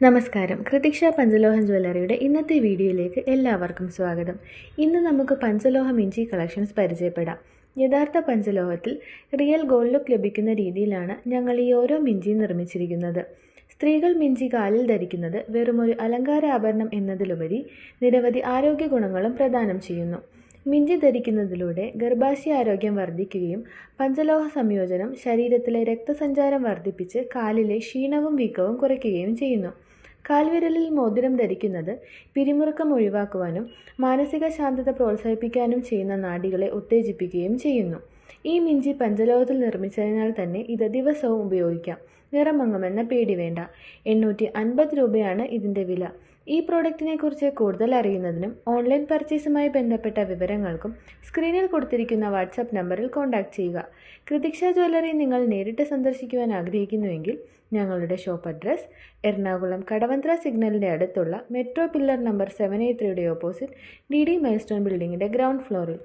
നമസ്കാരം. കൃതിക്ഷ പഞ്ചലോഹം ജ്വല്ലറിയുടെ ഇന്നത്തെ വീഡിയോയിലേക്ക് എല്ലാവർക്കും സ്വാഗതം. ഇന്ന് നമുക്ക് പഞ്ചലോഹ മിഞ്ചി കളക്ഷൻസ് പരിചയപ്പെടാം. യഥാർത്ഥ പഞ്ചലോഹത്തിൽ റിയൽ ഗോൾഡ് ലുക്ക് ലഭിക്കുന്ന രീതിയിലാണ് ഞങ്ങൾ ഈ ഓരോ മിഞ്ചിയും നിർമ്മിച്ചിരിക്കുന്നത്. സ്ത്രീകൾ മിഞ്ചി കാലിൽ ധരിക്കുന്നത് വെറുമൊരു അലങ്കാര ആഭരണം എന്നതിലുപരി നിരവധി ആരോഗ്യ ഗുണങ്ങളും പ്രദാനം ചെയ്യുന്നു. മിഞ്ചി ധരിക്കുന്നതിലൂടെ ഗർഭാശയ ആരോഗ്യം വർദ്ധിക്കുകയും പഞ്ചലോഹ സംയോജനം ശരീരത്തിലെ രക്തസഞ്ചാരം വർദ്ധിപ്പിച്ച് കാലിലെ ക്ഷീണവും വീക്കവും കുറയ്ക്കുകയും ചെയ്യുന്നു. കാൽവിരലിൽ മോതിരം ധരിക്കുന്നത് പിരിമുറുക്കം ഒഴിവാക്കുവാനും മാനസിക ശാന്തത പ്രോത്സാഹിപ്പിക്കാനും ചെയ്യുന്ന നാഡികളെ ഉത്തേജിപ്പിക്കുകയും ചെയ്യുന്നു. ഈ മിഞ്ചി പഞ്ചലോഹത്തിൽ നിർമ്മിച്ചതിനാൽ തന്നെ ഇത് ദിവസവും ഉപയോഗിക്കാം. നിറം മങ്ങുമെന്ന പേടി വേണ്ട. 850 രൂപയാണ് ഇതിൻ്റെ വില. ഈ പ്രോഡക്റ്റിനെ കുറിച്ച് കൂടുതൽ അറിയുന്നതിനും ഓൺലൈൻ പർച്ചേസുമായി ബന്ധപ്പെട്ട വിവരങ്ങൾക്കും സ്ക്രീനിൽ കൊടുത്തിരിക്കുന്ന വാട്സാപ്പ് നമ്പറിൽ കോൺടാക്റ്റ് ചെയ്യുക. കൃതിക്ഷ ജ്വല്ലറി നിങ്ങൾ നേരിട്ട് സന്ദർശിക്കുവാൻ ആഗ്രഹിക്കുന്നുവെങ്കിൽ ഞങ്ങളുടെ ഷോപ്പ് അഡ്രസ് എറണാകുളം കടവന്ത്ര സിഗ്നലിൻ്റെ അടുത്തുള്ള metro pillar number 783 opposite DD milestone ബിൽഡിങ്ങിൻ്റെ ഗ്രൗണ്ട് ഫ്ലോറിൽ.